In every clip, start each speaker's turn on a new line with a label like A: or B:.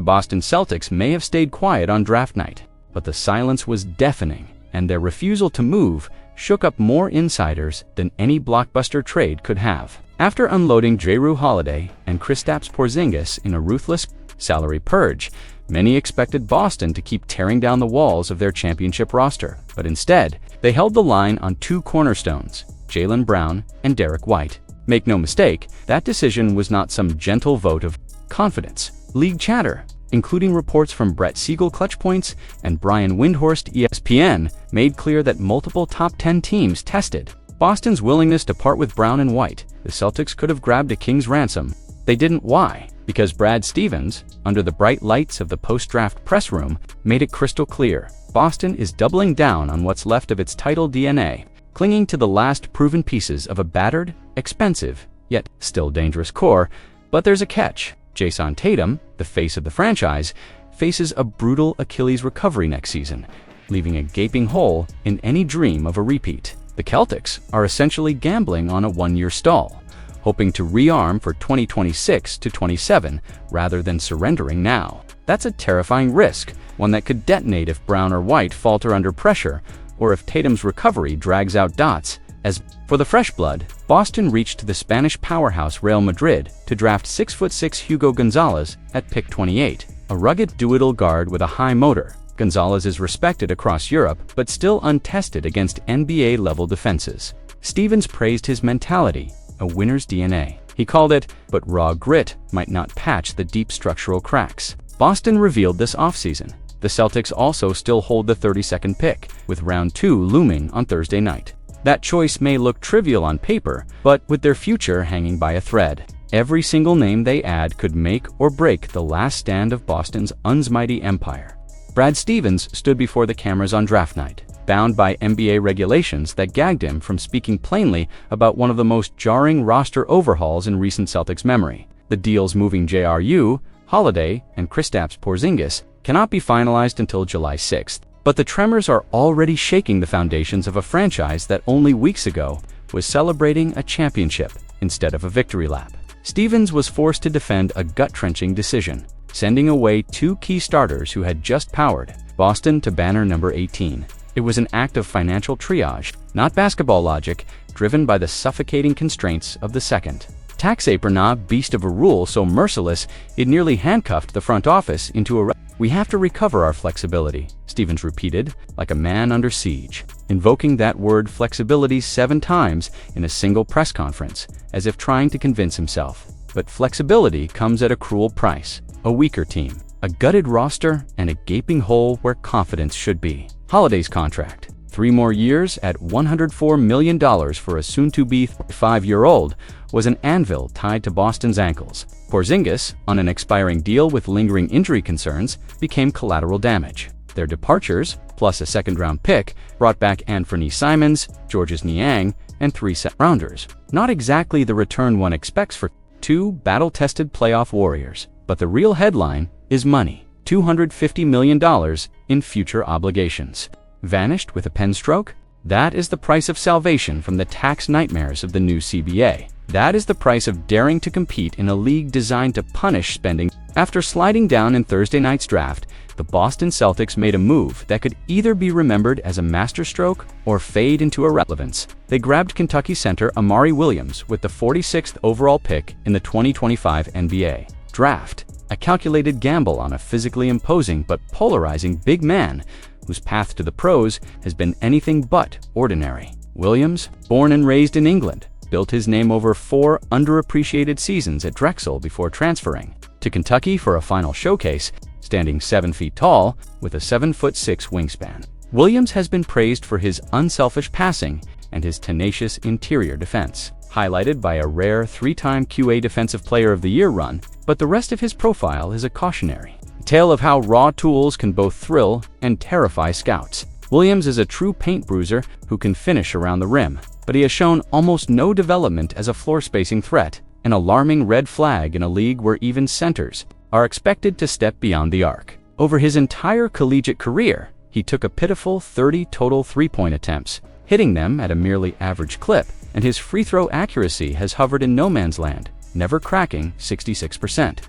A: The Boston Celtics may have stayed quiet on draft night, but the silence was deafening, and their refusal to move shook up more insiders than any blockbuster trade could have. After unloading Jaylen Holiday and Kristaps Porzingis in a ruthless salary purge, many expected Boston to keep tearing down the walls of their championship roster, but instead, they held the line on two cornerstones, Jaylen Brown and Derrick White. Make no mistake, that decision was not some gentle vote of confidence. League chatter, including reports from Brett Siegel Clutch Points and Brian Windhorst ESPN, made clear that multiple top 10 teams tested Boston's willingness to part with Brown and White. The Celtics could have grabbed a king's ransom. They didn't. Why? Because Brad Stevens, under the bright lights of the post-draft press room, made it crystal clear. Boston is doubling down on what's left of its title DNA, clinging to the last proven pieces of a battered, expensive, yet still dangerous core. But there's a catch. Jayson Tatum, the face of the franchise, faces a brutal Achilles recovery next season, leaving a gaping hole in any dream of a repeat. The Celtics are essentially gambling on a one-year stall, hoping to rearm for 2026 to 27 rather than surrendering now. That's a terrifying risk, one that could detonate if Brown or White falter under pressure, or if Tatum's recovery drags out dots. As for the fresh blood, Boston reached the Spanish powerhouse Real Madrid to draft 6'6" Hugo Gonzalez at pick 28, a rugged dual guard with a high motor. Gonzalez is respected across Europe, but still untested against NBA-level defenses. Stevens praised his mentality, a winner's DNA. He called it, but raw grit might not patch the deep structural cracks. Boston revealed this offseason. The Celtics also still hold the 32nd pick, with round 2 looming on Thursday night. That choice may look trivial on paper, but with their future hanging by a thread, every single name they add could make or break the last stand of Boston's mighty empire. Brad Stevens stood before the cameras on draft night, bound by NBA regulations that gagged him from speaking plainly about one of the most jarring roster overhauls in recent Celtics memory. The deals moving JRU, Holiday, and Kristaps Porzingis cannot be finalized until July 6th. But the tremors are already shaking the foundations of a franchise that only weeks ago was celebrating a championship instead of a victory lap. Stevens was forced to defend a gut-wrenching decision, sending away two key starters who had just powered Boston to banner number 18. It was an act of financial triage, not basketball logic, driven by the suffocating constraints of the second. Tax apron, a beast of a rule so merciless it nearly handcuffed the front office into a "We have to recover our flexibility," Stevens repeated, like a man under siege, invoking that word flexibility 7 times in a single press conference, as if trying to convince himself. But flexibility comes at a cruel price: a weaker team, a gutted roster, and a gaping hole where confidence should be. Holiday's contract, 3 more years at $104 million for a soon-to-be 5-year-old, was an anvil tied to Boston's ankles. Porzingis, on an expiring deal with lingering injury concerns, became collateral damage. Their departures, plus a second-round pick, brought back Anthony Simons, Georges Niang, and 3 set-rounders. Not exactly the return one expects for 2 battle-tested playoff warriors. But the real headline is money: $250 million in future obligations. Vanished with a pen stroke? That is the price of salvation from the tax nightmares of the new CBA. That is the price of daring to compete in a league designed to punish spending. After sliding down in Thursday night's draft, the Boston Celtics made a move that could either be remembered as a masterstroke or fade into irrelevance. They grabbed Kentucky center Amari Williams with the 46th overall pick in the 2025 NBA draft, a calculated gamble on a physically imposing but polarizing big man whose path to the pros has been anything but ordinary. Williams, born and raised in England, built his name over 4 underappreciated seasons at Drexel before transferring to Kentucky for a final showcase, standing 7 feet tall with a 7'6" wingspan. Williams has been praised for his unselfish passing and his tenacious interior defense, highlighted by a rare 3-time QA Defensive Player of the Year run, but the rest of his profile is a cautionary tale of how raw tools can both thrill and terrify scouts. Williams is a true paint bruiser who can finish around the rim, but he has shown almost no development as a floor-spacing threat, an alarming red flag in a league where even centers are expected to step beyond the arc. Over his entire collegiate career, he took a pitiful 30 total 3-point attempts, hitting them at a merely average clip, and his free throw accuracy has hovered in no man's land, never cracking 66%.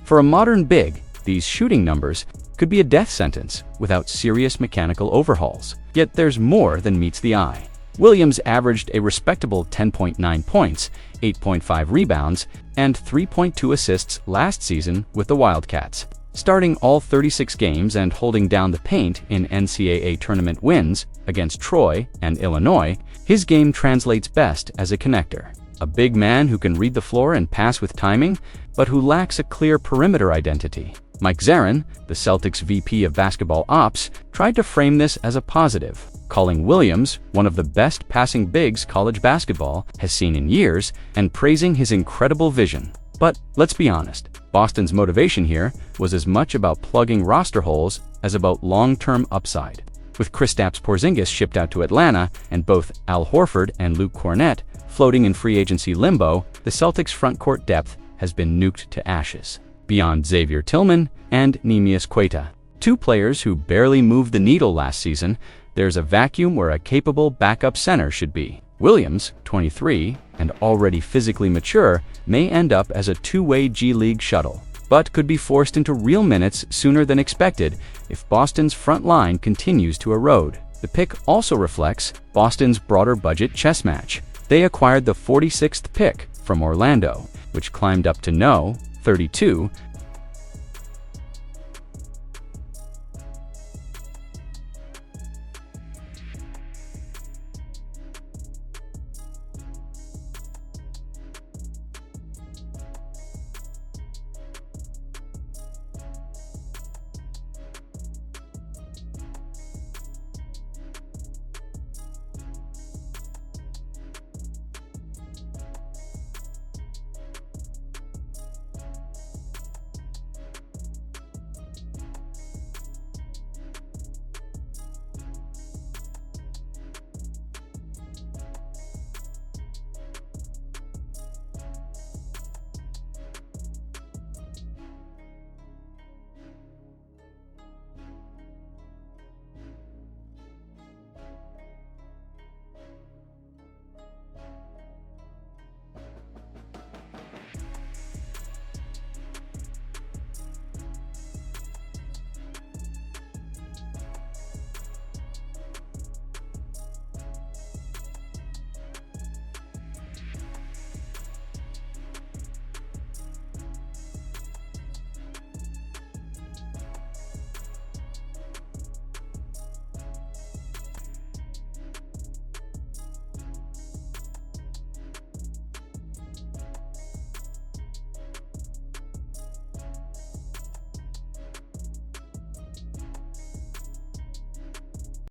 A: For a modern big, These shooting numbers could be a death sentence without serious mechanical overhauls. Yet there's more than meets the eye. Williams averaged a respectable 10.9 points, 8.5 rebounds, and 3.2 assists last season with the Wildcats. Starting all 36 games and holding down the paint in NCAA tournament wins against Troy and Illinois, his game translates best as a connector. A big man who can read the floor and pass with timing, but who lacks a clear perimeter identity. Mike Zarin, the Celtics VP of Basketball Ops, tried to frame this as a positive, calling Williams one of the best passing bigs college basketball has seen in years and praising his incredible vision. But let's be honest, Boston's motivation here was as much about plugging roster holes as about long-term upside. With Kristaps Porzingis shipped out to Atlanta and both Al Horford and Luke Kornet floating in free agency limbo, the Celtics' frontcourt depth has been nuked to ashes. Beyond Xavier Tillman and Neemias Queta, two players who barely moved the needle last season, there's a vacuum where a capable backup center should be. Williams, 23, and already physically mature, may end up as a two-way G-League shuttle, but could be forced into real minutes sooner than expected if Boston's front line continues to erode. The pick also reflects Boston's broader budget chess match. They acquired the 46th pick from Orlando, which climbed up to no. 32